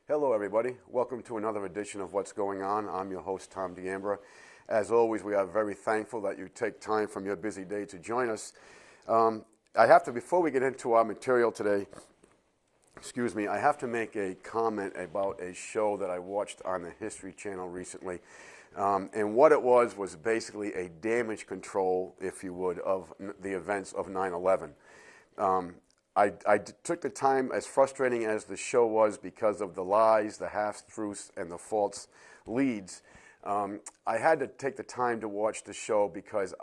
Hello, everybody. Welcome to another edition of What's Going On. I'm your host, Tom D'Ambra. As always, we are very thankful that you take time from your busy day to join us. Before we get into our material today, I have to make a comment about a show that I watched on the History Channel recently. And what it was basically a damage control, if you would, of the events of 9/11. I took the time, as frustrating as the show was because of the lies, the half-truths, and the false leads. I had to take the time to watch the show because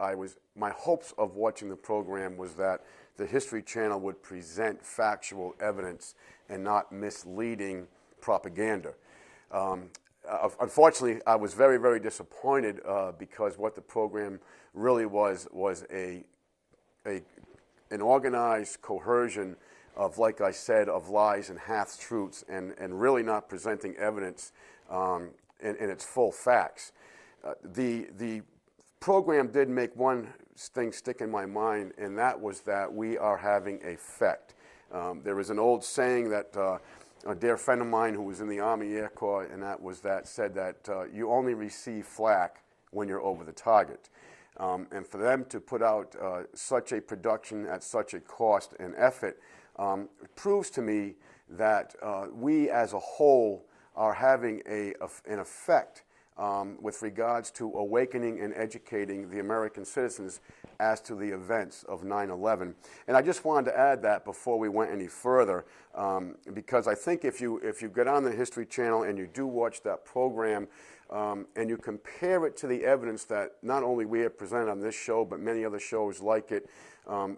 my hopes of watching the program was that the History Channel would present factual evidence and not misleading propaganda. Unfortunately, I was very, very disappointed because what the program really was an organized coercion of, like I said, of lies and half-truths and really not presenting evidence in its full facts. The program did make one thing stick in my mind, and that was that we are having a effect. There is an old saying that a dear friend of mine who was in the Army Air Corps, said that you only receive flack when you're over the target. And for them to put out such a production at such a cost and effort proves to me that we as a whole are having an effect with regards to awakening and educating the American citizens as to the events of 9/11. And I just wanted to add that before we went any further, because I think if you get on the History Channel and you do watch that program, and you compare it to the evidence that not only we have presented on this show, but many other shows like it,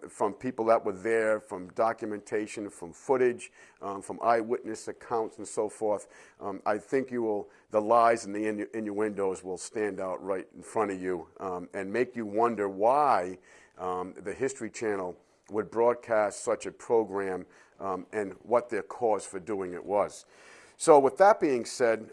from people that were there, from documentation, from footage, from eyewitness accounts and so forth, I think the lies and the innuendos will stand out right in front of you and make you wonder why the History Channel would broadcast such a program and what their cause for doing it was. So with that being said,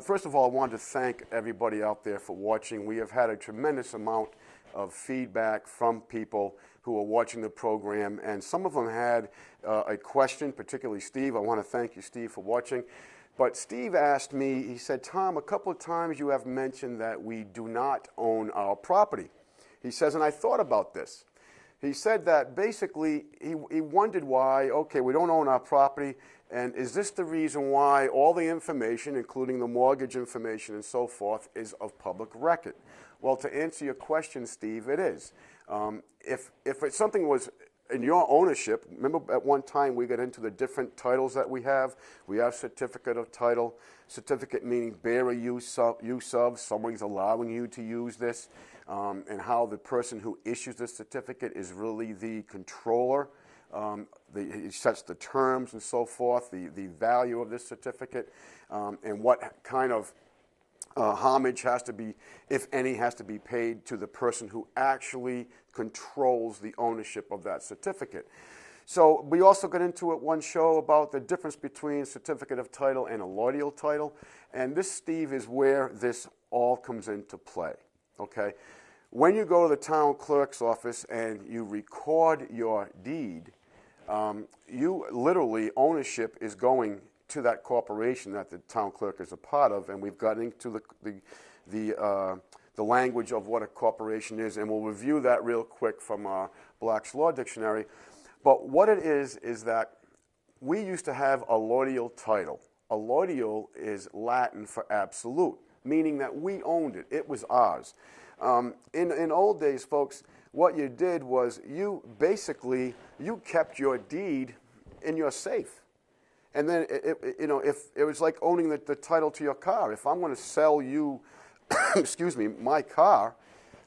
first of all, I want to thank everybody out there for watching. We have had a tremendous amount of feedback from people who are watching the program, and some of them had a question, particularly Steve. I want to thank you, Steve, for watching. But Steve asked me, he said, Tom, a couple of times you have mentioned that we do not own our property. He says, and I thought about this. He said that basically he wondered why, okay, we don't own our property, and is this the reason why all the information, including the mortgage information and so forth, is of public record? Well, to answer your question, Steve, it is. If something was in your ownership, remember at one time we got into the different titles that we have. We have certificate of title, certificate meaning bearer use of, someone's allowing you to use this, and how the person who issues the certificate is really the controller. He sets the terms and so forth, the value of this certificate, and what kind of homage has to be, if any, has to be paid to the person who actually controls the ownership of that certificate. So we also got into it one show about the difference between certificate of title and a allodial title, and this, Steve, is where this all comes into play, okay? When you go to the town clerk's office and you record your deed, you literally, ownership is going to that corporation that the town clerk is a part of, and we've gotten into the language of what a corporation is, and we'll review that real quick from our Black's Law Dictionary. But what it is that we used to have a allodial title. Allodial is Latin for absolute, meaning that we owned it. It was ours. In old days, folks, what you did was you kept your deed in your safe. And then, if it was like owning the title to your car. If I'm going to sell you, my car,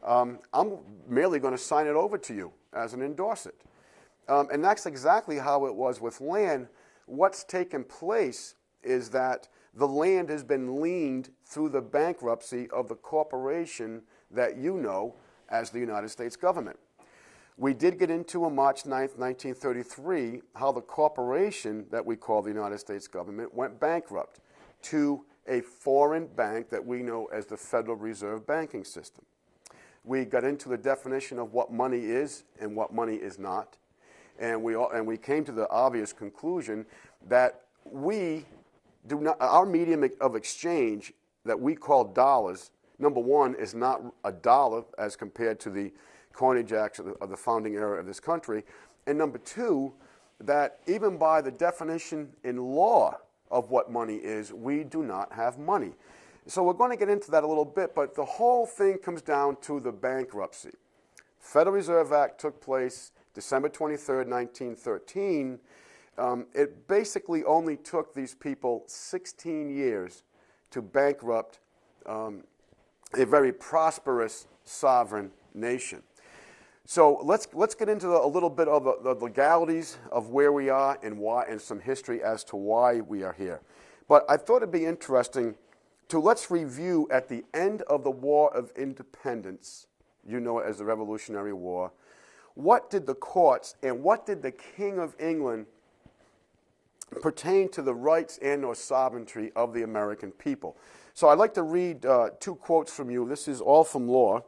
I'm merely going to sign it over to you as an endorser. And that's exactly how it was with land. What's taken place is that the land has been liened through the bankruptcy of the corporation that you know as the United States government. We did get into on March 9th, 1933, how the corporation that we call the United States government went bankrupt to a foreign bank that we know as the Federal Reserve Banking System. We got into the definition of what money is and what money is not, and we came to the obvious conclusion that we our medium of exchange that we call dollars, number one, is not a dollar as compared to the coinage acts of the founding era of this country. And number two, that even by the definition in law of what money is, we do not have money. So we're going to get into that a little bit, but the whole thing comes down to the bankruptcy. Federal Reserve Act took place December 23rd, 1913. It basically only took these people 16 years to bankrupt a very prosperous sovereign nation. So let's get into a little bit of the legalities of where we are and why, and some history as to why we are here. But I thought it'd be interesting to let's review at the end of the War of Independence, you know it as the Revolutionary War, what did the courts and what did the King of England pertain to the rights and or sovereignty of the American people. So I'd like to read two quotes from you. This is all from law,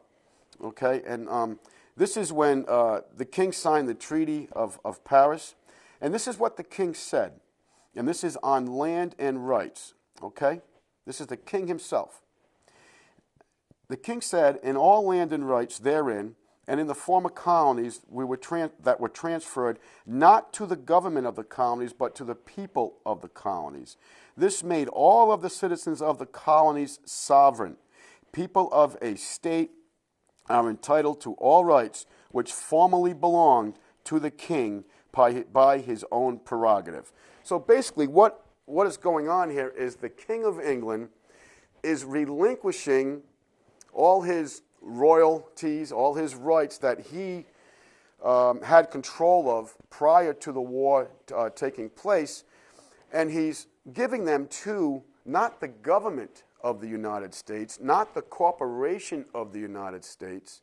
okay? And this is when the king signed the Treaty of Paris. And this is what the king said. And this is on land and rights, okay? This is the king himself. The king said, in all land and rights therein, and in the former colonies that were transferred not to the government of the colonies, but to the people of the colonies. This made all of the citizens of the colonies sovereign. People of a state are entitled to all rights which formerly belonged to the king by his own prerogative. So basically what is going on here is the King of England is relinquishing all his royalties, all his rights that he had control of prior to the war taking place, and he's giving them to not the government of the United States, not the corporation of the United States,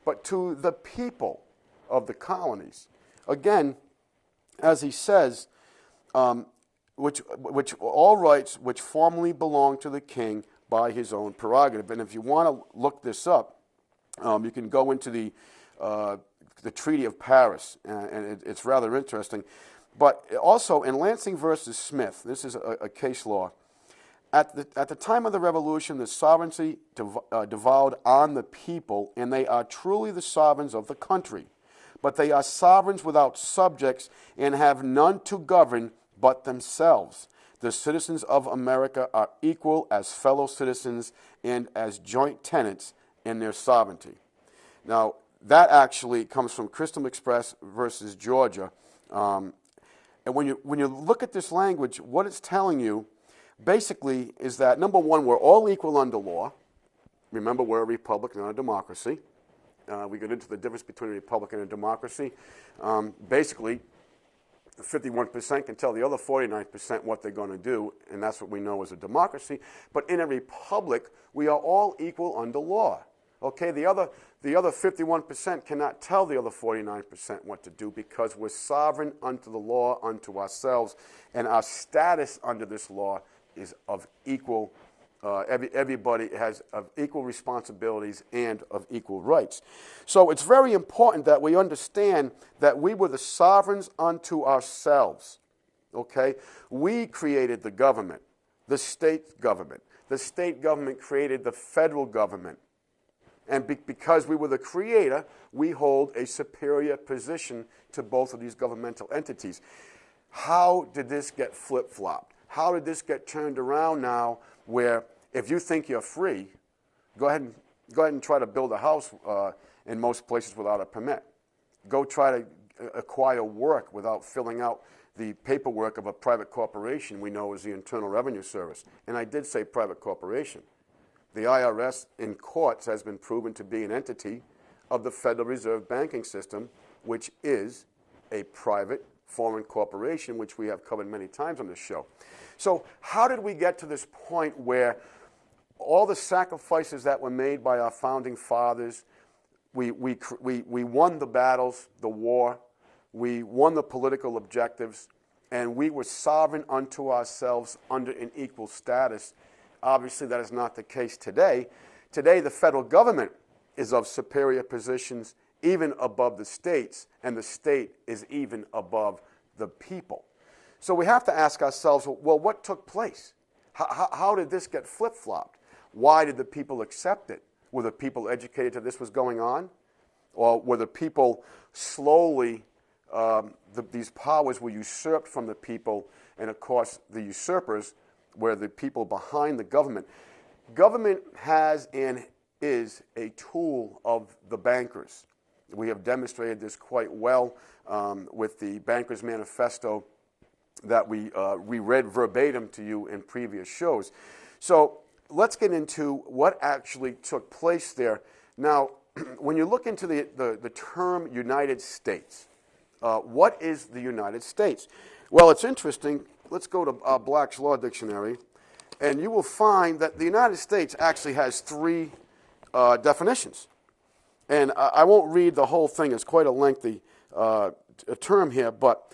but to the people of the colonies. Again, as he says, which all rights which formerly belonged to the king by his own prerogative. And if you want to look this up, you can go into the Treaty of Paris, and it's rather interesting. But also in Lansing versus Smith, this is a case law. At the time of the Revolution, the sovereignty devolved on the people, and they are truly the sovereigns of the country. But they are sovereigns without subjects and have none to govern but themselves. The citizens of America are equal as fellow citizens and as joint tenants in their sovereignty. Now, that actually comes from Crystal Express versus Georgia. And when you look at this language, what it's telling you basically is that, number one, we're all equal under law. Remember, we're a republic, not a democracy. We get into the difference between a republic and a democracy. Basically, 51% can tell the other 49% what they're going to do, and that's what we know as a democracy. But in a republic, we are all equal under law. Okay, the other 51% cannot tell the other 49% what to do because we're sovereign unto the law, unto ourselves, and our status under this law is of equal. Everybody has of equal responsibilities and of equal rights. So it's very important that we understand that we were the sovereigns unto ourselves. Okay? We created the government, the state government. The state government created the federal government. And because we were the creator, we hold a superior position to both of these governmental entities. How did this get flip-flopped? How did this get turned around now where if you think you're free, go ahead and try to build a house in most places without a permit. Go try to acquire work without filling out the paperwork of a private corporation we know is the Internal Revenue Service. And I did say private corporation. The IRS in courts has been proven to be an entity of the Federal Reserve banking system, which is a private foreign corporation, which we have covered many times on this show. So how did we get to this point where all the sacrifices that were made by our founding fathers, we won the battles, the war, we won the political objectives, and we were sovereign unto ourselves under an equal status? Obviously, that is not the case today. Today, the federal government is of superior positions even above the states, and the state is even above the people. So we have to ask ourselves, well, what took place? How did this get flip-flopped? Why did the people accept it? Were the people educated that this was going on? Or were the people slowly, these powers were usurped from the people, and of course the usurpers were the people behind the government. Government has and is a tool of the bankers. We have demonstrated this quite well with the Bankers Manifesto that we read verbatim to you in previous shows. So let's get into what actually took place there. Now, when you look into the term United States, what is the United States? Well, it's interesting. Let's go to Black's Law Dictionary, and you will find that the United States actually has three definitions. And I won't read the whole thing. It's quite a lengthy term here, but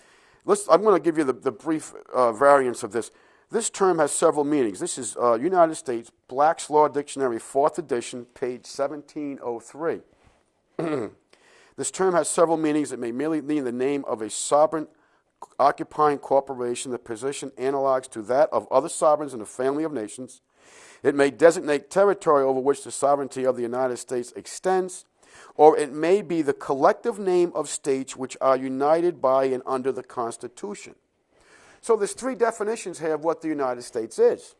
I'm going to give you the brief variants of this. This term has several meanings. This is United States, Black's Law Dictionary, 4th edition, page 1703. This term has several meanings. It may merely mean the name of a sovereign occupying corporation, the position analogs to that of other sovereigns in a family of nations. It may designate territory over which the sovereignty of the United States extends, or it may be the collective name of states which are united by and under the Constitution. So there's three definitions here of what the United States is.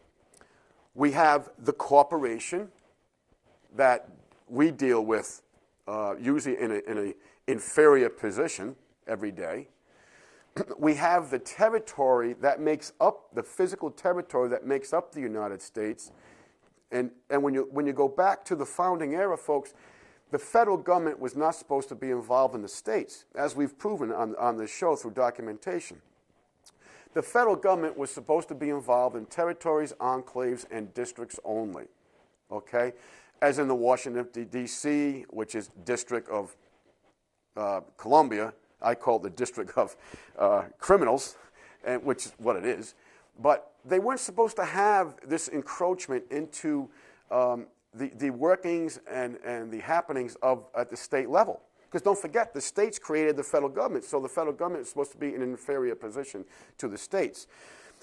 We have the corporation that we deal with usually in an inferior position every day. We have the territory that makes up, the physical territory that makes up the United States. And when you go back to the founding era, folks, the federal government was not supposed to be involved in the states, as we've proven on this show through documentation. The federal government was supposed to be involved in territories, enclaves, and districts only, okay? As in the Washington, D.C., which is District of Columbia. I call it the District of Criminals, which is what it is. But they weren't supposed to have this encroachment into the workings and the happenings at the state level. Because don't forget, the states created the federal government, so the federal government is supposed to be in an inferior position to the states.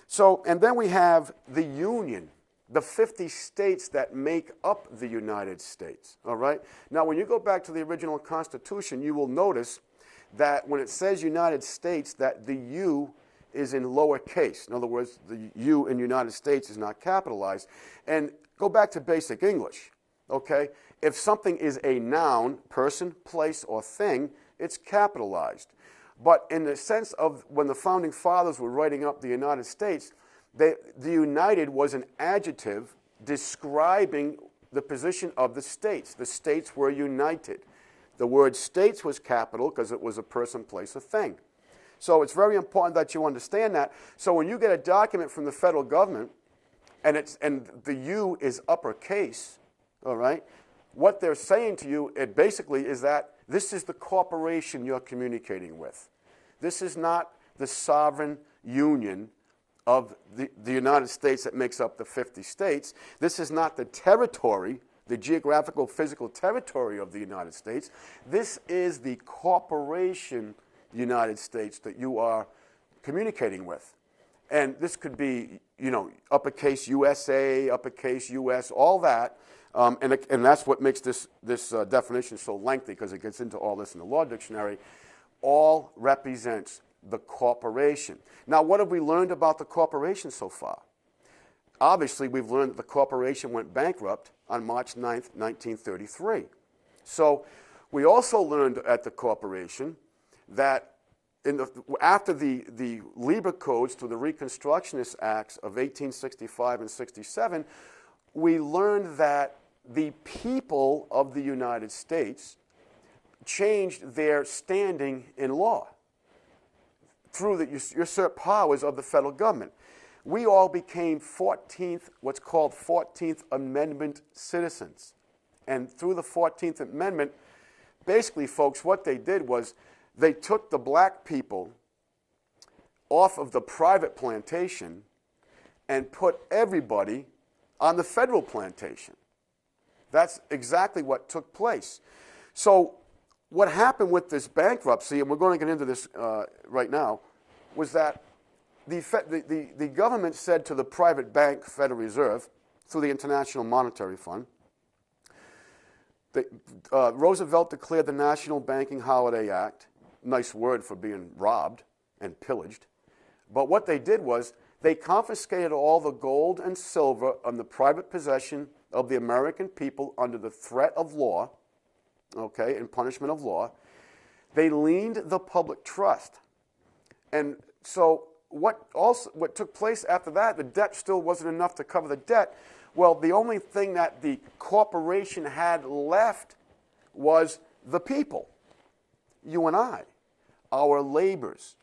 So, and then we have the Union, the 50 states that make up the United States, all right? Now, when you go back to the original Constitution, you will notice that when it says United States, that the U is in lowercase. In other words, the U in United States is not capitalized. And go back to basic English, okay? If something is a noun, person, place, or thing, it's capitalized. But in the sense of when the Founding Fathers were writing up the United States, the United was an adjective describing the position of the states. The states were united. The word states was capital because it was a person, place, or thing. So it's very important that you understand that. So when you get a document from the federal government and the U is uppercase, all right, what they're saying to you, it basically is that this is the corporation you're communicating with. This is not the sovereign union of the United States that makes up the 50 states. This is not the territory, the geographical, physical territory of the United States. This is the corporation United States that you are communicating with. And this could be, uppercase USA, uppercase US, all that. And that's what makes this definition so lengthy, because it gets into all this in the Law Dictionary. All represents the corporation. Now, what have we learned about the corporation so far? Obviously, we've learned that the corporation went bankrupt on March 9th, 1933. So we also learned at the corporation that after the Lieber Codes to the Reconstructionist Acts of 1865 and 67, we learned that the people of the United States changed their standing in law through the usurped powers of the federal government. We all became what's called 14th Amendment citizens. And through the 14th Amendment, basically, folks, what they did was they took the black people off of the private plantation and put everybody on the federal plantation. That's exactly what took place. So what happened with this bankruptcy, and we're going to get into this right now, was that the government said to the private bank, Federal Reserve, through the International Monetary Fund, Roosevelt declared the National Banking Holiday Act, nice word for being robbed and pillaged, but what they did was they confiscated all the gold and silver on the private possession of the American people under the threat of law, okay, and punishment of law. They leaned the public trust. And so what took place after that, the debt still wasn't enough to cover the debt. Well, the only thing that the corporation had left was the people, you and I, our labors.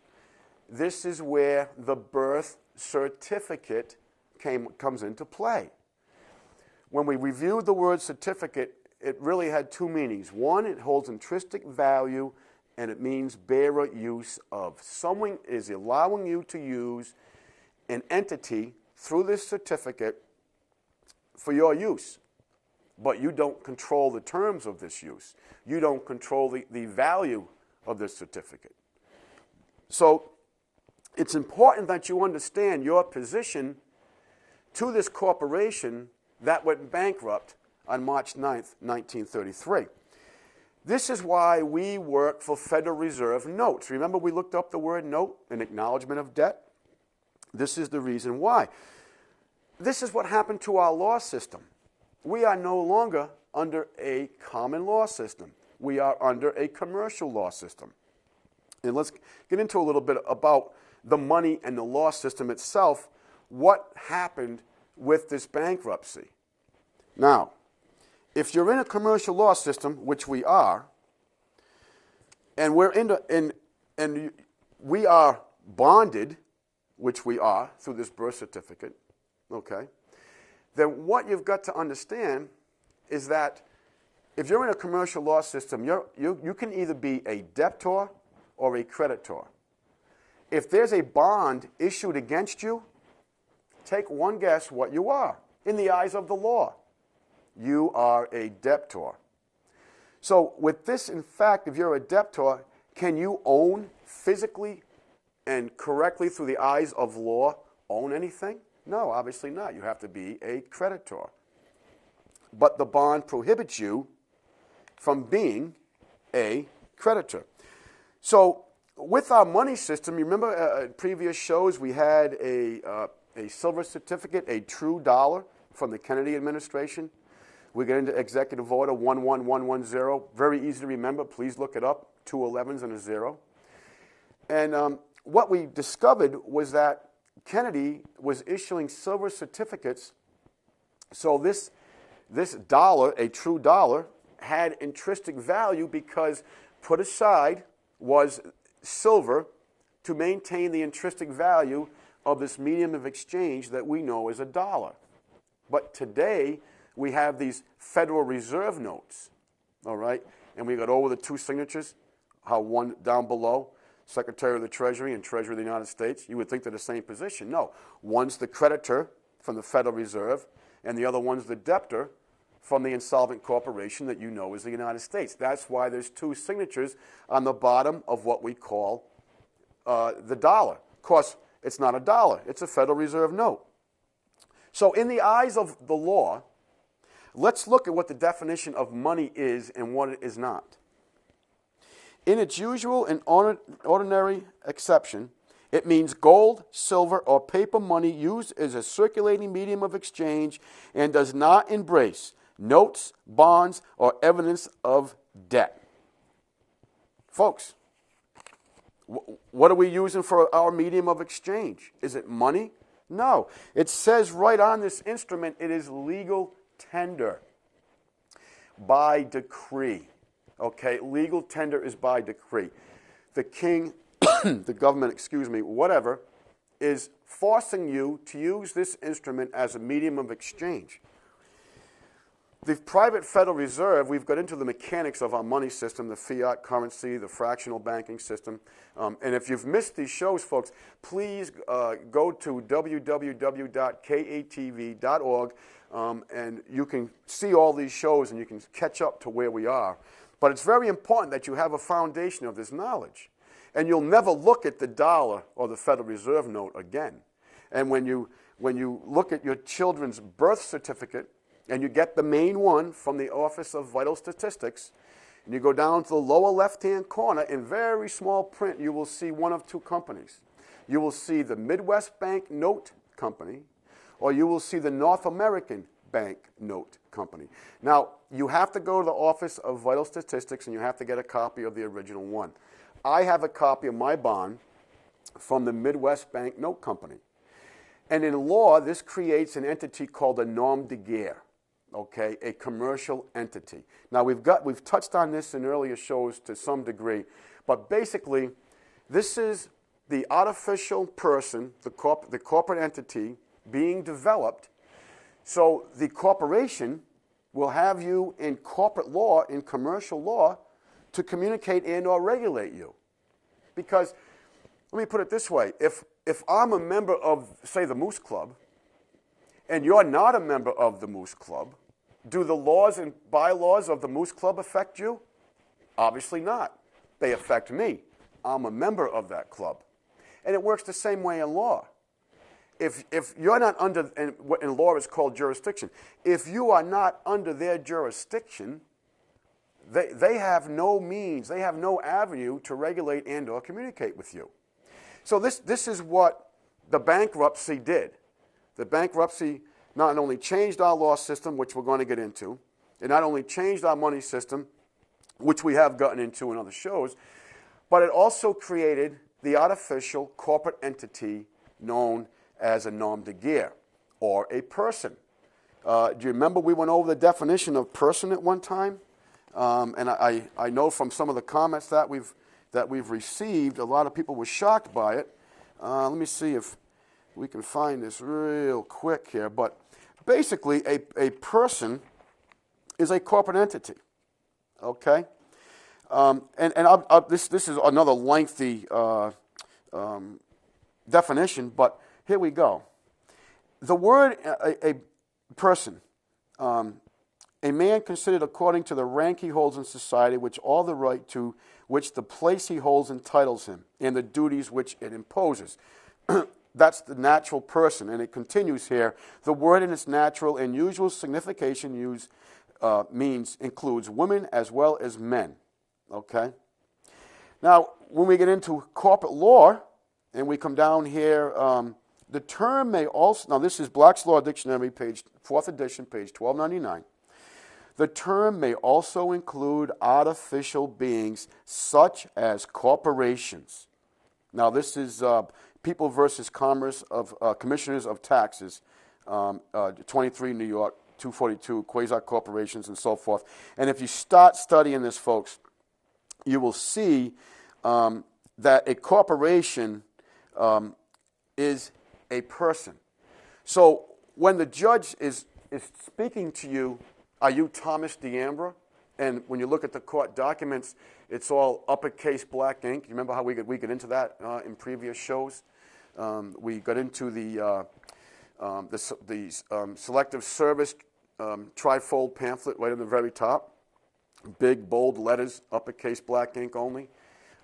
This is where the birth certificate comes into play. When we reviewed the word certificate, it really had two meanings. One, it holds intrinsic value, and it means bearer use of. Someone is allowing you to use an entity through this certificate for your use, but you don't control the terms of this use. You don't control the value of this certificate. So it's important that you understand your position to this corporation that went bankrupt on March 9th, 1933. This is why we work for Federal Reserve notes. Remember we looked up the word note, an acknowledgement of debt? This is the reason why. This is what happened to our law system. We are no longer under a common law system. We are under a commercial law system. And let's get into a little bit about the money and the law system itself, what happened with this bankruptcy. Now, if you're in a commercial law system, which we are, and we are bonded, which we are through this birth certificate, okay, then what you've got to understand is that if you're in a commercial law system, you can either be a debtor or a creditor. If there's a bond issued against you, take one guess what you are in the eyes of the law. You are a debtor. So with this, in fact, if you're a debtor, can you own physically and correctly through the eyes of law, own anything? No, obviously not. You have to be a creditor. But the bond prohibits you from being a creditor. So with our money system, you remember in previous shows we had a silver certificate, a true dollar from the Kennedy administration. We get into Executive Order 11110. Very easy to remember. Please look it up. 2 11s and a 0. And what we discovered was that Kennedy was issuing silver certificates. So this dollar, a true dollar, had intrinsic value because put aside was silver to maintain the intrinsic value of this medium of exchange that we know as a dollar. But today, we have these Federal Reserve notes, all right? And we got over the two signatures, how one down below, Secretary of the Treasury and Treasurer of the United States. You would think they're the same position. No, one's the creditor from the Federal Reserve, and the other one's the debtor from the insolvent corporation that you know as the United States. That's why there's two signatures on the bottom of what we call the dollar. Of course, it's not a dollar. It's a Federal Reserve note. So in the eyes of the law, let's look at what the definition of money is and what it is not. In its usual and ordinary acception, it means gold, silver, or paper money used as a circulating medium of exchange and does not embrace notes, bonds, or evidence of debt. Folks, what are we using for our medium of exchange? Is it money? No. It says right on this instrument, it is legal tender by decree. Okay, legal tender is by decree. The king, the government, whatever, is forcing you to use this instrument as a medium of exchange. The private Federal Reserve, we've got into the mechanics of our money system, the fiat currency, the fractional banking system. And if you've missed these shows, folks, please go to www.katv.org and you can see all these shows and you can catch up to where we are. But it's very important that you have a foundation of this knowledge. and you'll never look at the dollar or the Federal Reserve note again. And when you look at your children's birth certificate, and you get the main one from the Office of Vital Statistics, and you go down to the lower left-hand corner, in very small print, you will see one of two companies. You will see the Midwest Bank Note Company, or you will see the North American Bank Note Company. Now, you have to go to the Office of Vital Statistics, and you have to get a copy of the original one. I have a copy of my bond from the Midwest Bank Note Company. And in law, this creates an entity called a nom de guerre. Okay, a commercial entity. Now we've touched on this in earlier shows to some degree, but basically, this is the artificial person, the corporate entity being developed. So the corporation will have you in corporate law, in commercial law, to communicate and/or regulate you. Because let me put it this way: if I'm a member of, say, the Moose Club, and you're not a member of the Moose Club, do the laws and bylaws of the Moose Club affect you? Obviously not. They affect me. I'm a member of that club. And it works the same way in law. If you're not under, and what in law is called jurisdiction, if you are not under their jurisdiction, they have no means, they have no avenue to regulate and or communicate with you. So this is what the bankruptcy did. The bankruptcy not only changed our law system, which we're going to get into, it not only changed our money system, which we have gotten into in other shows, but it also created the artificial corporate entity known as a nom de guerre, or a person. Do you remember we went over the definition of person at one time? And I know from some of the comments that we've received, a lot of people were shocked by it. Let me see if we can find this real quick here. But basically, a person is a corporate entity. Okay? This is another lengthy definition, but here we go. The word a person, a man considered according to the rank he holds in society, which all the right to which the place he holds entitles him, and the duties which it imposes. That's the natural person, and it continues here. The word in its natural and usual signification includes women as well as men. Okay? Now, when we get into corporate law, and we come down here, the term may also, now this is Black's Law Dictionary, page 4th edition, page 1299. The term may also include artificial beings such as corporations. Now this is People versus Commerce of Commissioners of Taxes, 23 New York, 242, quasi-corporations and so forth. And if you start studying this, folks, you will see that a corporation is a person. So when the judge is speaking to you, are you Thomas D'Ambra? And when you look at the court documents, it's all uppercase black ink. You remember how we get into that in previous shows? We got into the Selective Service trifold pamphlet right at the very top. Big, bold letters, uppercase black ink only.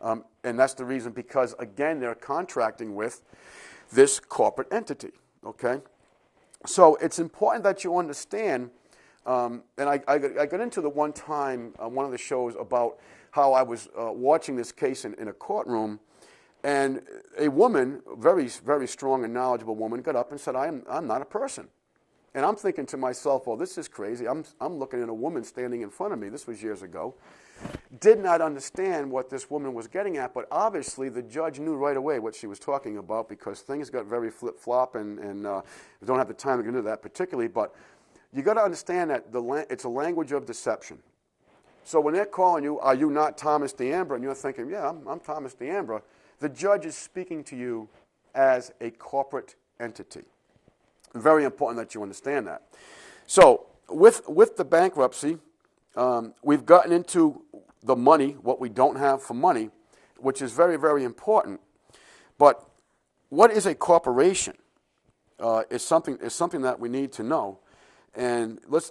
And that's the reason, because, again, they're contracting with this corporate entity, okay? So it's important that you understand, and I got into the one time, one of the shows, about how I was watching this case in a courtroom, and a woman, very, very strong and knowledgeable woman, got up and said, I'm not a person. And I'm thinking to myself, well, this is crazy. I'm looking at a woman standing in front of me. This was years ago. Did not understand what this woman was getting at, but obviously the judge knew right away what she was talking about, because things got very flip-flop, and we don't have the time to get into that particularly, but you got to understand that it's a language of deception. So when they're calling you, are you not Thomas D'Ambra, and you're thinking, yeah, I'm Thomas D'Ambra, the judge is speaking to you as a corporate entity. Very important that you understand that. So with the bankruptcy, we've gotten into the money, what we don't have for money, which is very, very important. But what is a corporation? Is something that we need to know. And let's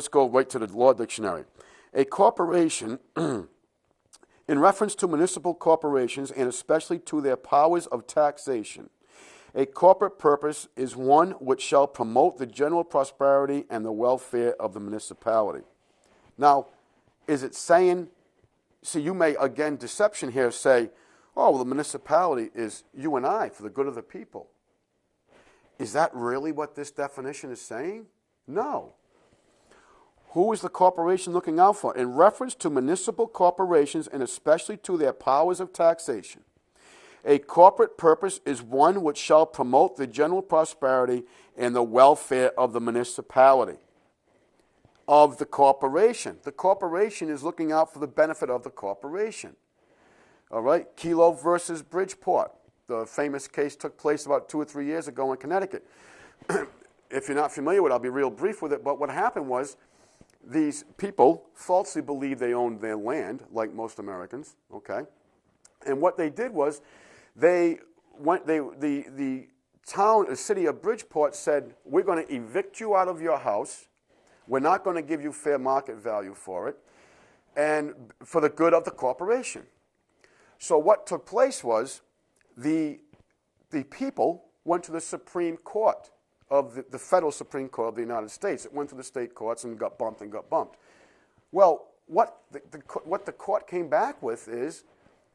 go right to the law dictionary. A corporation in reference to municipal corporations and especially to their powers of taxation. A corporate purpose is one which shall promote the general prosperity and the welfare of the municipality. Now, is it saying, see, you may, again, deception here, say, oh, well, the municipality is you and I for the good of the people. Is that really what this definition is saying? No. Who is the corporation looking out for? In reference to municipal corporations and especially to their powers of taxation, a corporate purpose is one which shall promote the general prosperity and the welfare of the municipality, of the corporation. The corporation is looking out for the benefit of the corporation. All right? Kelo versus Bridgeport. The famous case took place about 2 or 3 years ago in Connecticut. If you're not familiar with it, I'll be real brief with it. But what happened was these people falsely believed they owned their land, like most Americans, okay? And what they did was the city of Bridgeport said, we're going to evict you out of your house. We're not going to give you fair market value for it, and for the good of the corporation. So what took place was the people went to the Supreme Court of the federal Supreme Court of the United States. It went to the state courts and got bumped and got bumped. Well, what the court came back with is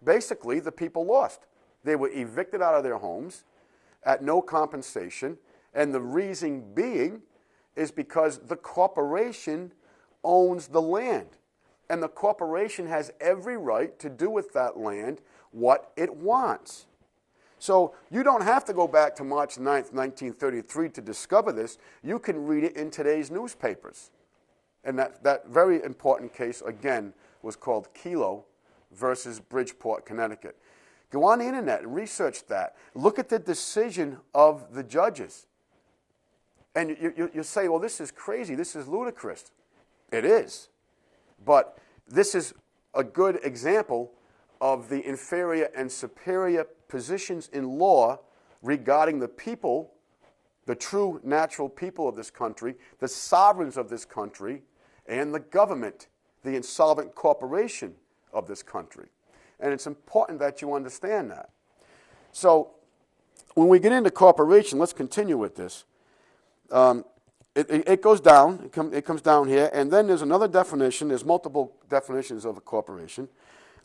basically the people lost. They were evicted out of their homes at no compensation, and the reason being is because the corporation owns the land. And the corporation has every right to do with that land what it wants. So you don't have to go back to March 9th, 1933 to discover this. You can read it in today's newspapers. And that very important case, again, was called Kelo versus Bridgeport, Connecticut. Go on the internet and research that. Look at the decision of the judges. And you say, well, this is crazy. This is ludicrous. It is. But this is a good example of the inferior and superior positions in law regarding the people, the true natural people of this country, the sovereigns of this country, and the government, the insolvent corporation of this country. And it's important that you understand that. So when we get into corporation, let's continue with this. It goes down, it comes down here, and then there's another definition. There's multiple definitions of a corporation.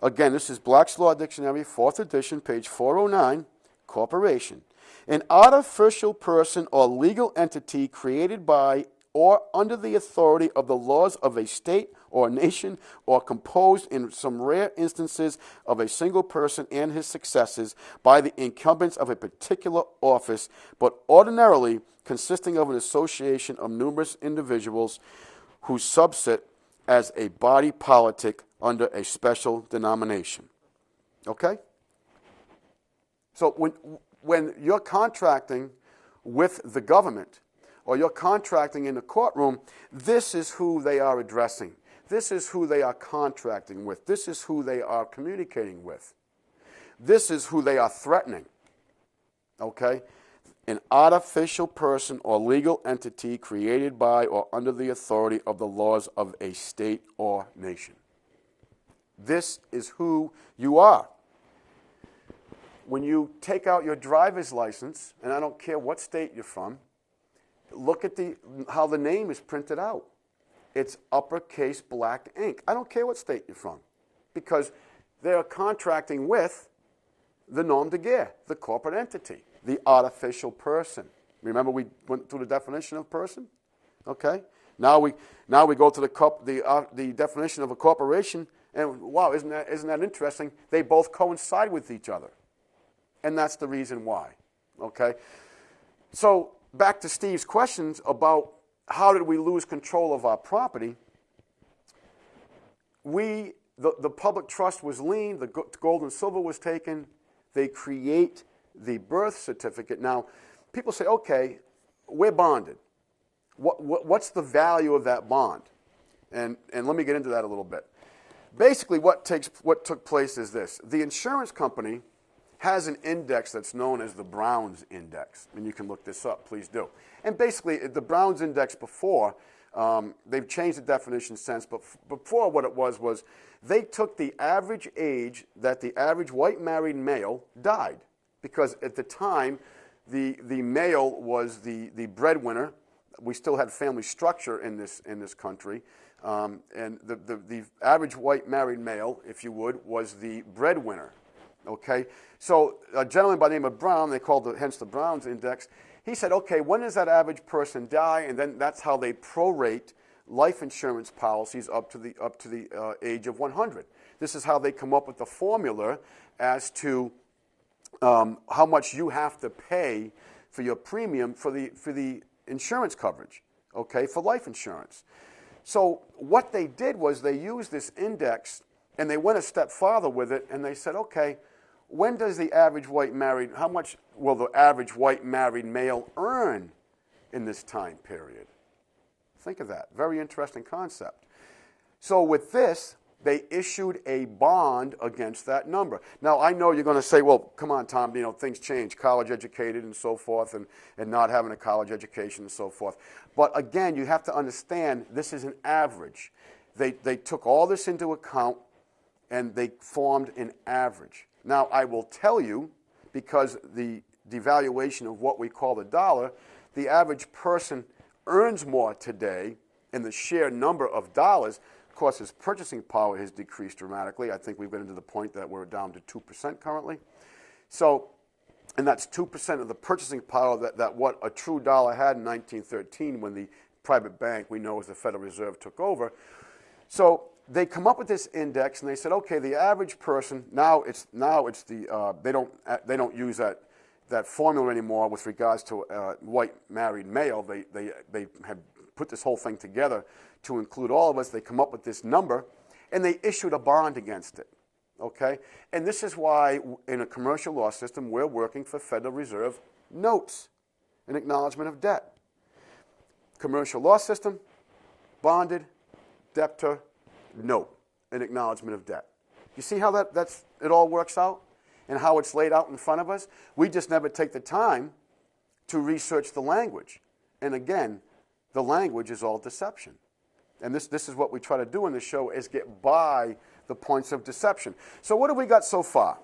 Again, this is Black's Law Dictionary, 4th edition, page 409, corporation. An artificial person or legal entity created by or under the authority of the laws of a state or nation, or composed in some rare instances of a single person and his successors by the incumbents of a particular office, but ordinarily consisting of an association of numerous individuals who subsist as a body politic under a special denomination. Okay? So when you're contracting with the government, or you're contracting in the courtroom, this is who they are addressing. This is who they are contracting with. This is who they are communicating with. This is who they are threatening. Okay? An artificial person or legal entity created by or under the authority of the laws of a state or nation. This is who you are. When you take out your driver's license, and I don't care what state you're from, look at how the name is printed out. It's uppercase black ink. I don't care what state you're from, because they're contracting with the nom de guerre, the corporate entity, the artificial person. Remember we went through the definition of person? Okay? Now we go to the definition of a corporation, and wow, isn't that interesting? They both coincide with each other. And that's the reason why. Okay? So back to Steve's questions about how did we lose control of our property. The public trust was lien, the gold and silver was taken. They create the birth certificate. Now, people say, okay, we're bonded. What's the value of that bond? And let me get into that a little bit. Basically, what took place is this. The insurance company has an index that's known as the Brown's Index. And you can look this up, please do. And basically, the Brown's Index before They've changed the definition since, but before what it was they took the average age that the average white married male died. Because at the time, the male was the breadwinner. We still had family structure in this country. And the average white married male, if you would, was the breadwinner. Okay? So a gentleman by the name of Brown, they called hence the Brown's Index, he said, okay, when does that average person die? And then that's how they prorate life insurance policies up to the age of 100. This is how they come up with the formula as to how much you have to pay for your premium for the insurance coverage, okay, for life insurance. So what they did was they used this index and they went a step farther with it and they said, okay, when does the average white married, how much will the average white married male earn in this time period? Think of that. Very interesting concept. So with this, they issued a bond against that number. Now, I know you're going to say, well, come on, Tom, things change, college educated and so forth, and not having a college education and so forth. But again, you have to understand this is an average. They took all this into account, and they formed an average. Now, I will tell you, because the devaluation of what we call the dollar, the average person earns more today in the sheer number of dollars. Of course, his purchasing power has decreased dramatically. I think we've gotten to the point that we're down to 2% currently. So, and that's 2% of the purchasing power that what a true dollar had in 1913 when the private bank, we know as the Federal Reserve, took over. So they come up with this index and they said, okay, the average person, now it's the, they don't use that formula anymore with regards to white married male. They have put this whole thing together to include all of us. They come up with this number, and they issued a bond against it, okay? And this is why in a commercial law system, we're working for Federal Reserve notes, an acknowledgement of debt. Commercial law system, bonded, debtor, note, an acknowledgement of debt. You see how it all works out and how it's laid out in front of us? We just never take the time to research the language. And again, the language is all deception. And this is what we try to do in the show, is get by the points of deception. So what have we got so far?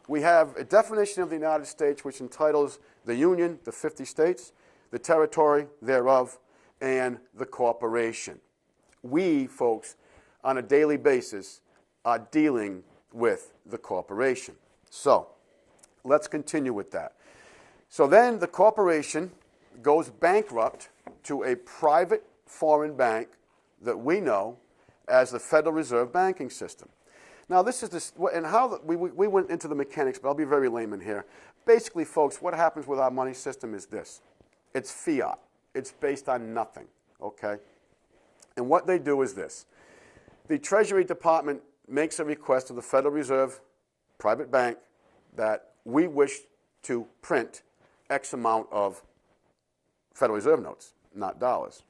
We have a definition of the United States which entitles the Union, the 50 states, the territory thereof, and the corporation. We, folks, on a daily basis, are dealing with the corporation. So let's continue with that. So then the corporation goes bankrupt to a private foreign bank that we know as the Federal Reserve banking system. Now this is this, and how we went into the mechanics, but I'll be very layman here. Basically, folks, what happens with our money system is this. It's fiat. It's based on nothing, okay? And what they do is this. The Treasury Department makes a request to the Federal Reserve private bank that we wish to print X amount of Federal Reserve notes, not dollars.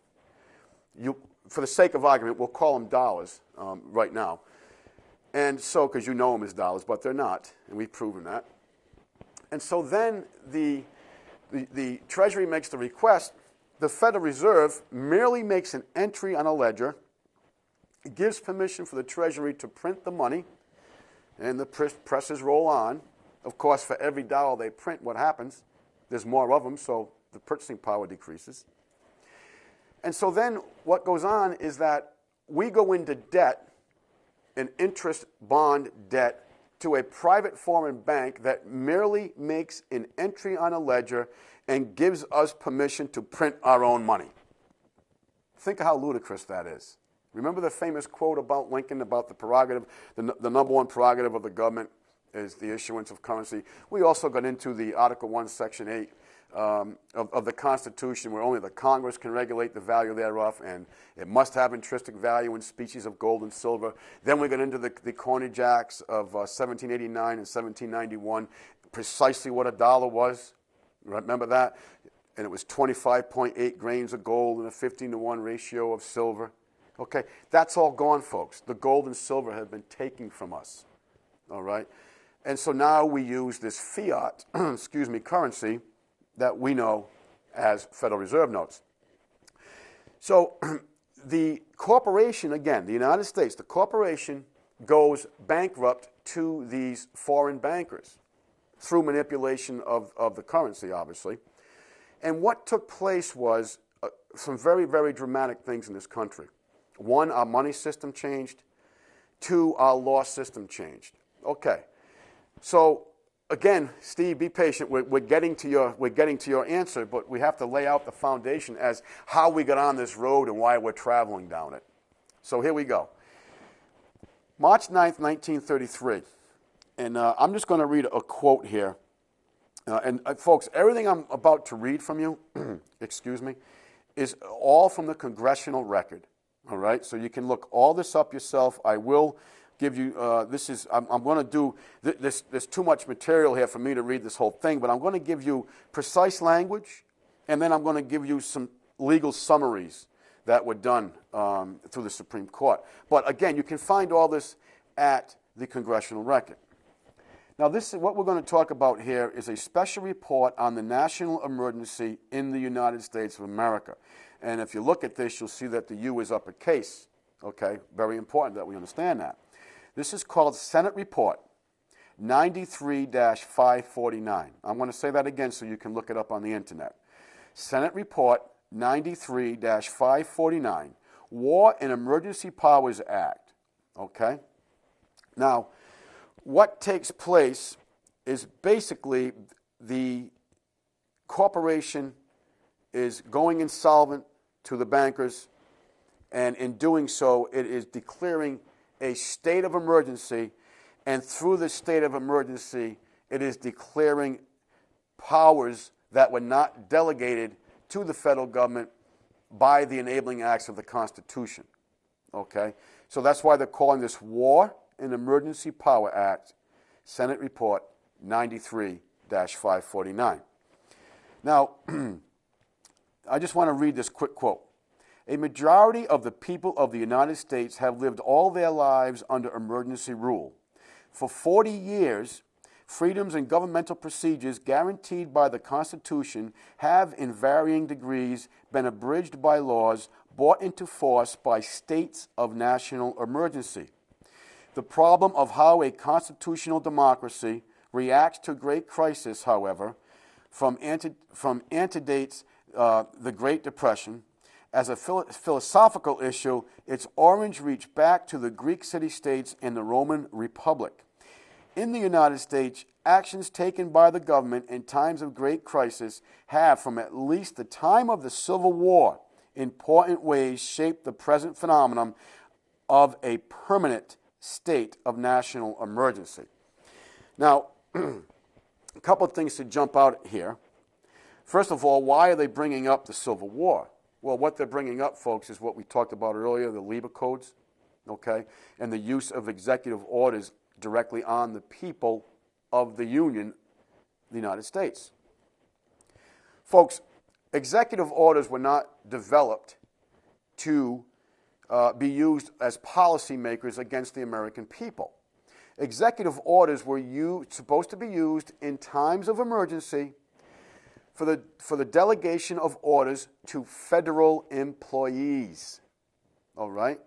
For the sake of argument, we'll call them dollars right now. And so, because you know them as dollars, but they're not, and we've proven that. And so then the Treasury makes the request. The Federal Reserve merely makes an entry on a ledger. It gives permission for the Treasury to print the money, and the presses roll on. Of course, for every dollar they print, what happens? There's more of them, so the purchasing power decreases. And so then what goes on is that we go into debt, an interest bond debt, to a private foreign bank that merely makes an entry on a ledger and gives us permission to print our own money. Think of how ludicrous that is. Remember the famous quote about Lincoln about the prerogative, the number one prerogative of the government is the issuance of currency. We also got into the Article 1, Section 8 of the Constitution, where only the Congress can regulate the value thereof, and it must have intrinsic value in species of gold and silver. Then we got into the Coinage Acts of 1789 and 1791, precisely what a dollar was. Remember that? And it was 25.8 grains of gold and a 15-to-1 ratio of silver. Okay, that's all gone, folks. The gold and silver have been taken from us. All right? And so now we use this fiat, currency that we know as Federal Reserve notes. So the corporation, again, the United States, the corporation goes bankrupt to these foreign bankers through manipulation of the currency, obviously. And what took place was some very, very dramatic things in this country. One, our money system changed. Two, our law system changed. Okay. So, again, Steve, be patient. We're getting to your answer, but we have to lay out the foundation as how we got on this road and why we're traveling down it. So here we go. March 9th, 1933. And I'm just going to read a quote here. Folks, everything I'm about to read from you, excuse me, is all from the Congressional Record. All right? So you can look all this up yourself. I will give you, I'm going to do, there's too much material here for me to read this whole thing, but I'm going to give you precise language, and then I'm going to give you some legal summaries that were done through the Supreme Court. But again, you can find all this at the Congressional Record. Now, this is what we're going to talk about here is a special report on the national emergency in the United States of America. And if you look at this, you'll see that the U is uppercase. Okay, very important that we understand that. This is called Senate Report 93-549. I'm going to say that again so you can look it up on the internet. Senate Report 93-549, War and Emergency Powers Act. Okay? Now, what takes place is basically the corporation is going insolvent to the bankers, and in doing so, it is declaring a state of emergency, and through the state of emergency, it is declaring powers that were not delegated to the federal government by the enabling acts of the Constitution. Okay? So that's why they're calling this War and Emergency Power Act, Senate Report 93-549. Now, I just want to read this quick quote. A majority of the people of the United States have lived all their lives under emergency rule. For 40 years, freedoms and governmental procedures guaranteed by the Constitution have, in varying degrees, been abridged by laws brought into force by states of national emergency. The problem of how a constitutional democracy reacts to great crisis, however, from antedates the Great Depression. As a philosophical issue, its origins reach back to the Greek city-states and the Roman Republic. In the United States, actions taken by the government in times of great crisis have, from at least the time of the Civil War, in important ways shaped the present phenomenon of a permanent state of national emergency. Now, a couple of things to jump out here. First of all, why are they bringing up the Civil War? Well, what they're bringing up, folks, is what we talked about earlier, the Lieber Codes, okay, and the use of executive orders directly on the people of the Union, the United States. Folks, executive orders were not developed to be used as policymakers against the American people. Executive orders were supposed to be used in times of emergency for the delegation of orders to federal employees. All right?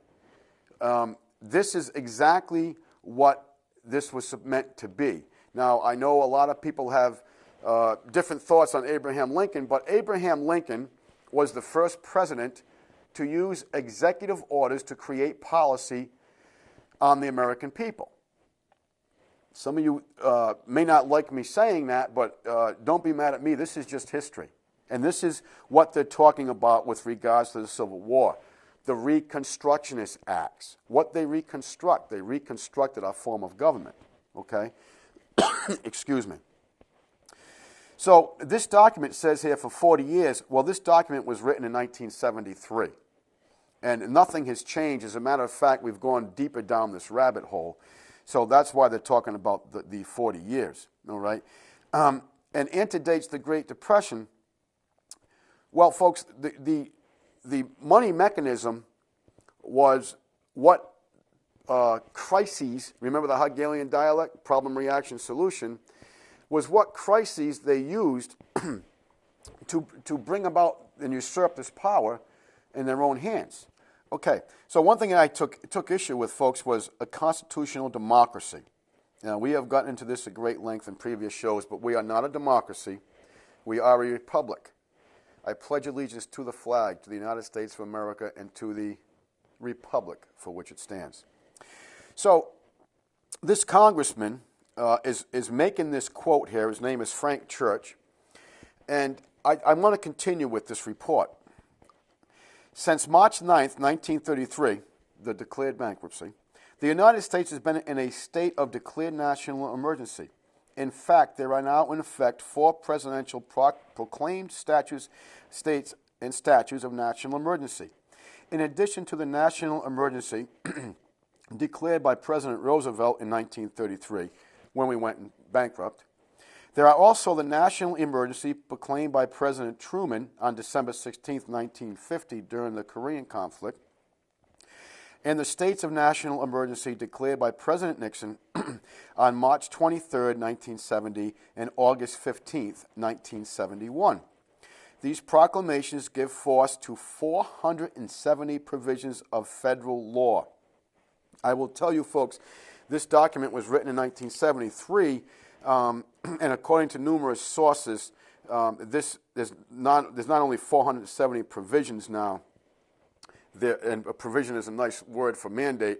This is exactly what this was meant to be. Now, I know a lot of people have different thoughts on Abraham Lincoln, but Abraham Lincoln was the first president to use executive orders to create policy on the American people. Some of you may not like me saying that, but don't be mad at me. This is just history. And this is what they're talking about with regards to the Civil War. The Reconstructionist Acts. What they reconstructed our form of government. Okay? Excuse me. So this document says here for 40 years, well, this document was written in 1973. And nothing has changed. As a matter of fact, we've gone deeper down this rabbit hole. So that's why they're talking about the 40 years, all right? And antedates the Great Depression. Well, folks, the money mechanism was what crises, remember the Hegelian dialect, problem, reaction, solution, was what crises they used to bring about and usurp this power in their own hands. Okay, so one thing I took issue with, folks, was a constitutional democracy. Now, we have gotten into this at great length in previous shows, but we are not a democracy. We are a republic. I pledge allegiance to the flag, to the United States of America, and to the republic for which it stands. So, this congressman is making this quote here. His name is Frank Church. And I want to continue with this report. Since March 9th, 1933, the declared bankruptcy, the United States has been in a state of declared national emergency. In fact, there are now in effect 4 presidential proclaimed states and statutes of national emergency. In addition to the national emergency declared by President Roosevelt in 1933, when we went bankrupt, there are also the national emergency proclaimed by President Truman on December 16, 1950, during the Korean conflict, and the states of national emergency declared by President Nixon on March 23, 1970, and August 15, 1971. These proclamations give force to 470 provisions of federal law. I will tell you, folks, this document was written in 1973, and according to numerous sources, there's not only 470 provisions now, and a provision is a nice word for mandate,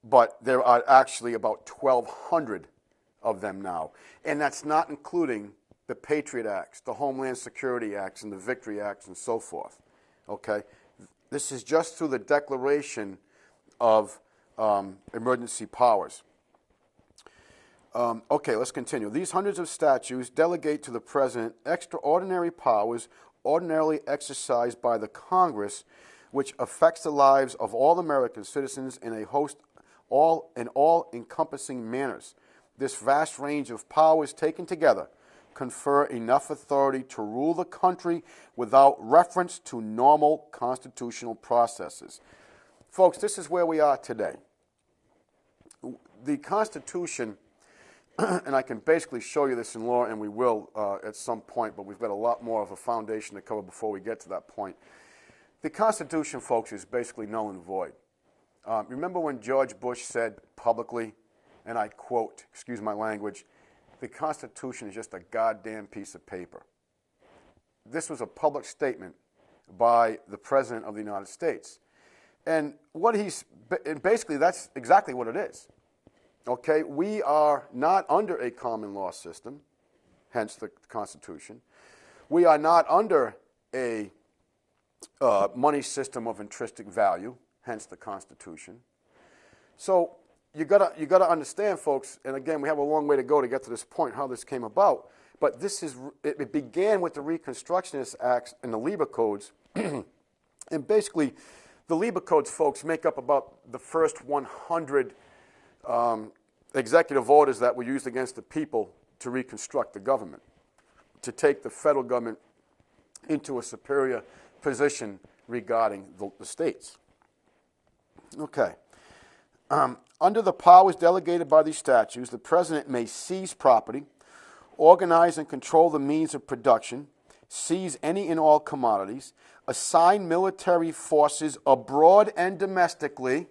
but there are actually about 1,200 of them now. And that's not including the Patriot Acts, the Homeland Security Acts, and the Victory Acts, and so forth. Okay? This is just through the declaration of emergency powers. Okay, let's continue. These hundreds of statutes delegate to the President extraordinary powers ordinarily exercised by the Congress, which affects the lives of all American citizens in a host all-encompassing manners. This vast range of powers taken together confer enough authority to rule the country without reference to normal constitutional processes. Folks, this is where we are today. The Constitution, and I can basically show you this in law, and we will at some point, but we've got a lot more of a foundation to cover before we get to that point. The Constitution, folks, is basically null and void. Remember when George Bush said publicly, and I quote, excuse my language, the Constitution is just a goddamn piece of paper. This was a public statement by the President of the United States. And basically that's exactly what it is. Okay, we are not under a common law system, hence the Constitution. We are not under a money system of intrinsic value, hence the Constitution. So you gotta understand, folks, and again, we have a long way to go to get to this point, how this came about. But it began with the Reconstructionist Acts and the Lieber Codes, and basically, the Lieber Codes, folks, make up about the first 100 executive orders that were used against the people to reconstruct the government, to take the federal government into a superior position regarding the states. Okay. Under the powers delegated by these statutes, the President may seize property, organize and control the means of production, seize any and all commodities, assign military forces abroad and domestically.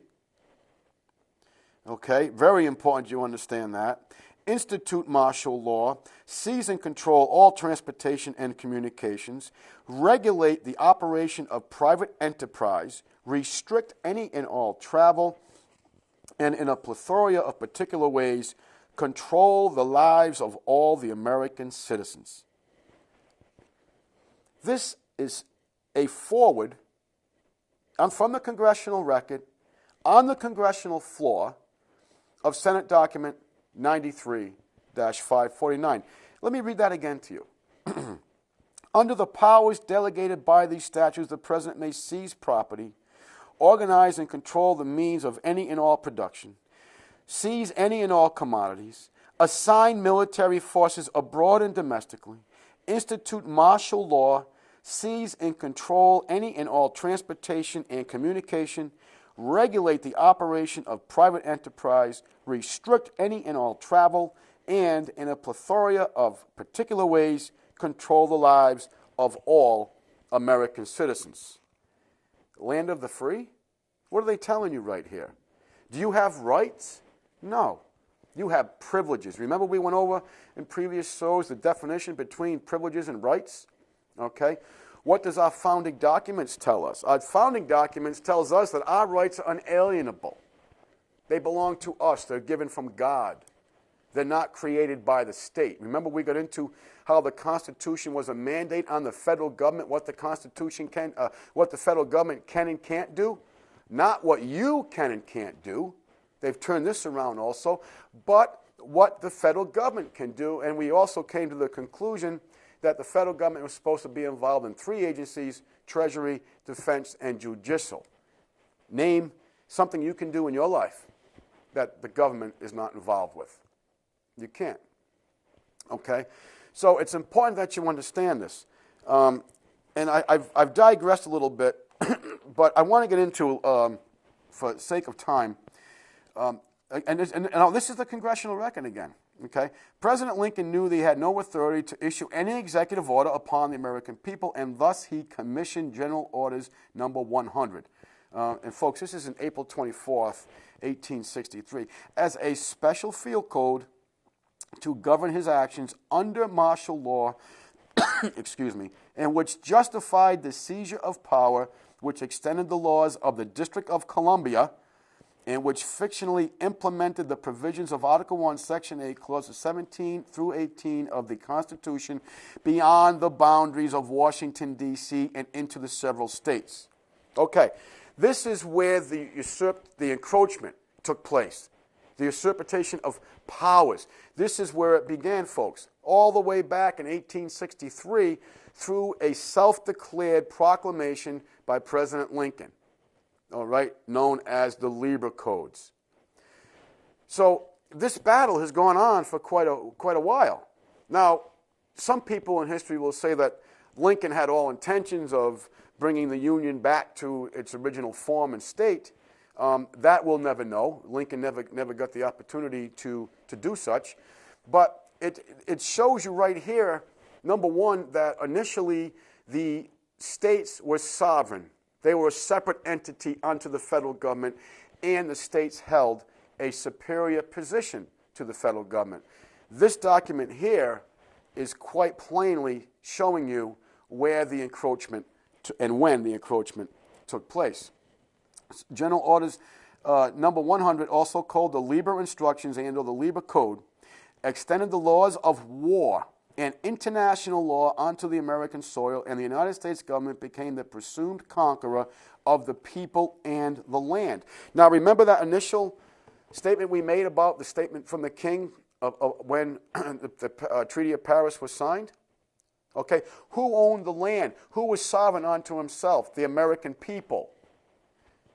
Okay, very important you understand that. Institute martial law, seize and control all transportation and communications, regulate the operation of private enterprise, restrict any and all travel, and in a plethora of particular ways, control the lives of all the American citizens. This is a forward from the congressional record on the congressional floor of Senate document 93-549. Let me read that again to you. Under the powers delegated by these statutes, the President may seize property, organize and control the means of any and all production, seize any and all commodities, assign military forces abroad and domestically, institute martial law, seize and control any and all transportation and communication, regulate the operation of private enterprise, restrict any and all travel, and in a plethora of particular ways, control the lives of all American citizens. Land of the free? What are they telling you right here? Do you have rights? No. You have privileges. Remember we went over in previous shows the definition between privileges and rights? Okay? What does our founding documents tell us? Our founding documents tells us that our rights are unalienable. They belong to us. They're given from God. They're not created by the state. Remember we got into how the Constitution was a mandate on the federal government, what the Constitution can, what the federal government can and can't do? Not what you can and can't do. They've turned this around also, but what the federal government can do. And we also came to the conclusion that the federal government was supposed to be involved in 3 agencies: Treasury, Defense, and Judicial. Name something you can do in your life that the government is not involved with. You can't. Okay? So it's important that you understand this. And I've digressed a little bit, but I want to get into, for sake of time, and this is the congressional record again. Okay? President Lincoln knew that he had no authority to issue any executive order upon the American people, and thus he commissioned General Orders Number 100. And folks, this is in April 24th, 1863, as a special field code to govern his actions under martial law, excuse me, and which justified the seizure of power, which extended the laws of the District of Columbia, and which fictionally implemented the provisions of Article 1, Section 8, Clauses 17 through 18 of the Constitution beyond the boundaries of Washington, D.C., and into the several states. Okay, this is where the encroachment took place, the usurpation of powers. This is where it began, folks, all the way back in 1863 through a self-declared proclamation by President Lincoln, all right, known as the Lieber Codes. So this battle has gone on for quite a while. Now, some people in history will say that Lincoln had all intentions of bringing the Union back to its original form and state. That we'll never know. Lincoln never got the opportunity to do such. But it shows you right here, number one, that initially the states were sovereign. They were a separate entity unto the federal government, and the states held a superior position to the federal government. This document here is quite plainly showing you where the encroachment and when the encroachment took place. General Orders Number 100, also called the Lieber Instructions and or the Lieber Code, extended the laws of war and international law onto the American soil, and the United States government became the presumed conqueror of the people and the land. Now, remember that initial statement we made about the statement from the king when the Treaty of Paris was signed? Okay, who owned the land? Who was sovereign unto himself? The American people.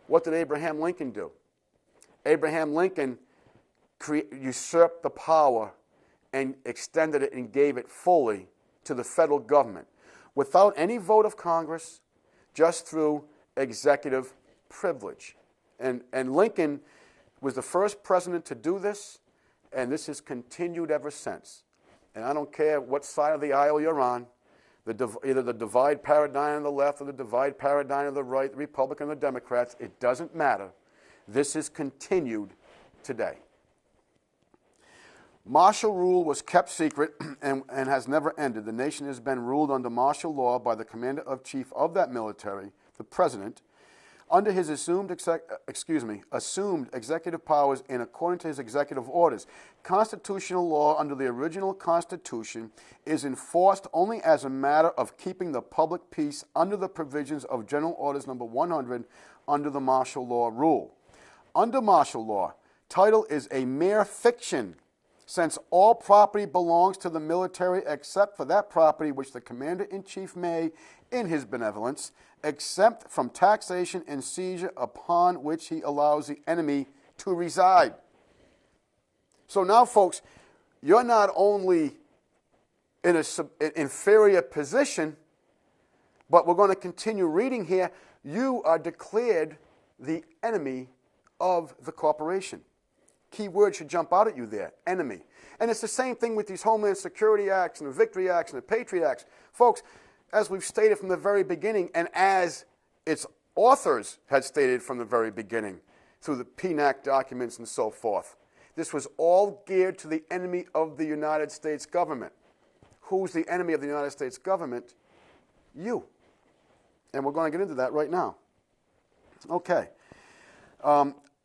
What did Abraham Lincoln do? Abraham Lincoln usurped the power and extended it and gave it fully to the federal government without any vote of Congress, just through executive privilege. And Lincoln was the first president to do this, and this has continued ever since. And I don't care what side of the aisle you're on, either the divide paradigm on the left or the divide paradigm on the right, the Republican or the Democrats, it doesn't matter. This is continued today. Martial rule was kept secret and has never ended. The nation has been ruled under martial law by the commander-in-chief of that military, the president, under his assumed executive powers and according to his executive orders. Constitutional law under the original Constitution is enforced only as a matter of keeping the public peace under the provisions of General Orders Number 100 under the martial law rule. Under martial law, title is a mere fiction, since all property belongs to the military except for that property which the commander-in-chief may, in his benevolence, exempt from taxation and seizure upon which he allows the enemy to reside. So now, folks, you're not only in an inferior position, but we're going to continue reading here. You are declared the enemy of the corporation. Key word should jump out at you there, enemy. And it's the same thing with these Homeland Security Acts and the Victory Acts and the Patriot Acts. Folks, as we've stated from the very beginning, and as it's authors had stated from the very beginning through the PNAC documents and so forth. This was all geared to the enemy of the United States government. Who's the enemy of the United States government? You. And we're going to get into that right now. Okay.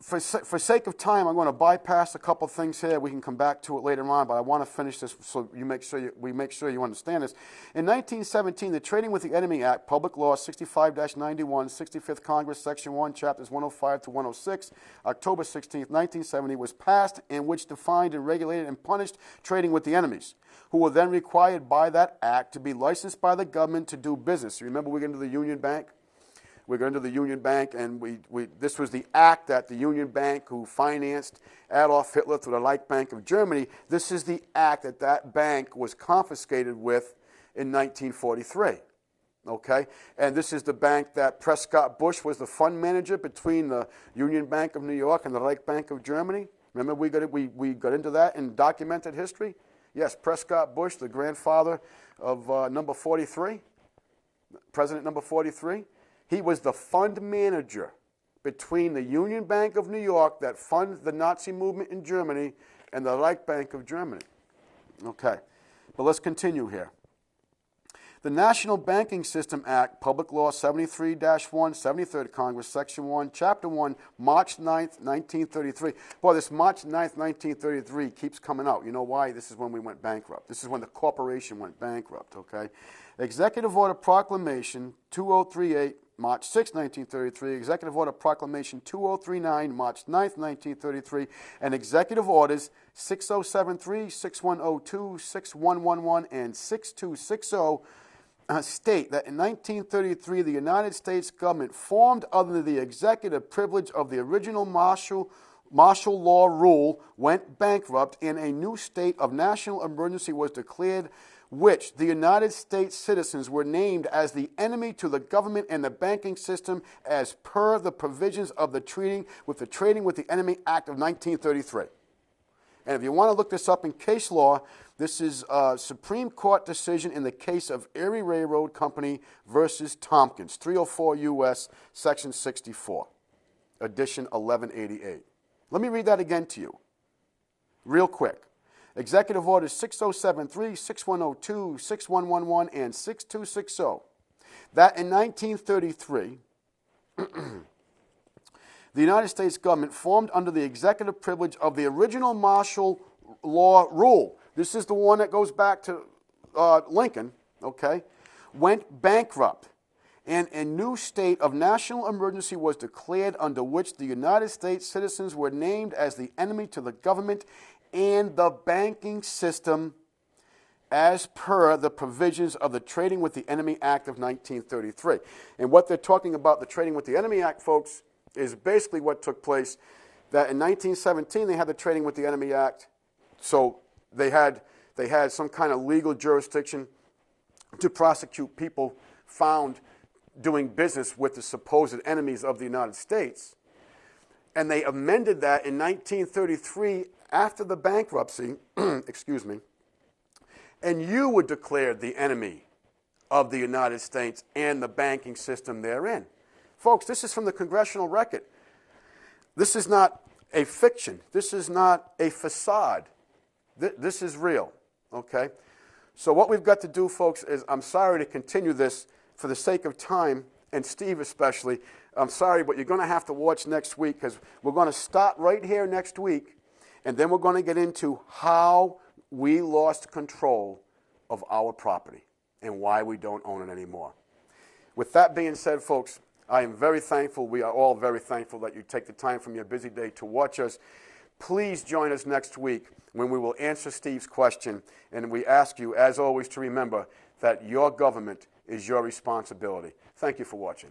For sake of time, I'm going to bypass a couple things here. We can come back to it later on, but I want to finish this so we make sure you understand this. In 1917, the Trading with the Enemy Act, Public Law 65-91, 65th Congress, Section 1, Chapters 105 to 106, October 16, 1970, was passed, in which defined and regulated and punished trading with the enemies, who were then required by that act to be licensed by the government to do business. You remember we got into the Union Bank? We got into the Union Bank, and this was the act that the Union Bank, who financed Adolf Hitler through the Reich Bank of Germany, this is the act that that bank was confiscated with in 1943. Okay? And this is the bank that Prescott Bush was the fund manager between the Union Bank of New York and the Reich Bank of Germany. Remember we got into that in documented history? Yes, Prescott Bush, the grandfather of number 43, President number 43. He was the fund manager between the Union Bank of New York that funded the Nazi movement in Germany and the Reich Bank of Germany. Okay, but let's continue here. The National Banking System Act, Public Law 73-1, 73rd Congress, Section 1, Chapter 1, March 9th, 1933. Boy, this March 9th, 1933 keeps coming out. You know why? This is when we went bankrupt. This is when the corporation went bankrupt, okay? Executive Order Proclamation 2038, March 6, 1933, Executive Order Proclamation 2039, March 9, 1933, and Executive Orders 6073, 6102, 6111, and 6260 state that in 1933 the United States government, formed under the executive privilege of the original martial law rule, went bankrupt, and a new state of national emergency was declared, which the United States citizens were named as the enemy to the government and the banking system as per the provisions of the Trading with the Enemy Act of 1933. And if you want to look this up in case law, this is a Supreme Court decision in the case of Erie Railroad Company versus Tompkins, 304 U.S., Section 64, Edition 1188. Let me read that again to you, real quick. Executive Orders 6073, 6102, 6111, and 6260. That in 1933, the United States government, formed under the executive privilege of the original martial law rule, this is the one that goes back to Lincoln, okay, went bankrupt, and a new state of national emergency was declared, under which the United States citizens were named as the enemy to the government and the banking system as per the provisions of the Trading with the Enemy Act of 1933. And what they're talking about, the Trading with the Enemy Act, folks, is basically what took place, that in 1917 they had the Trading with the Enemy Act, so they had some kind of legal jurisdiction to prosecute people found doing business with the supposed enemies of the United States. And they amended that in 1933 after the bankruptcy, excuse me, and you were declared the enemy of the United States and the banking system therein. Folks, this is from the congressional record. This is not a fiction. This is not a facade. This is real, okay? So what we've got to do, folks, is, I'm sorry to continue this for the sake of time, and Steve especially. I'm sorry, but you're going to have to watch next week, because we're going to start right here next week, and then we're going to get into how we lost control of our property and why we don't own it anymore. With that being said, folks, I am very thankful. We are all very thankful that you take the time from your busy day to watch us. Please join us next week when we will answer Steve's question, and we ask you, as always, to remember that your government is your responsibility. Thank you for watching.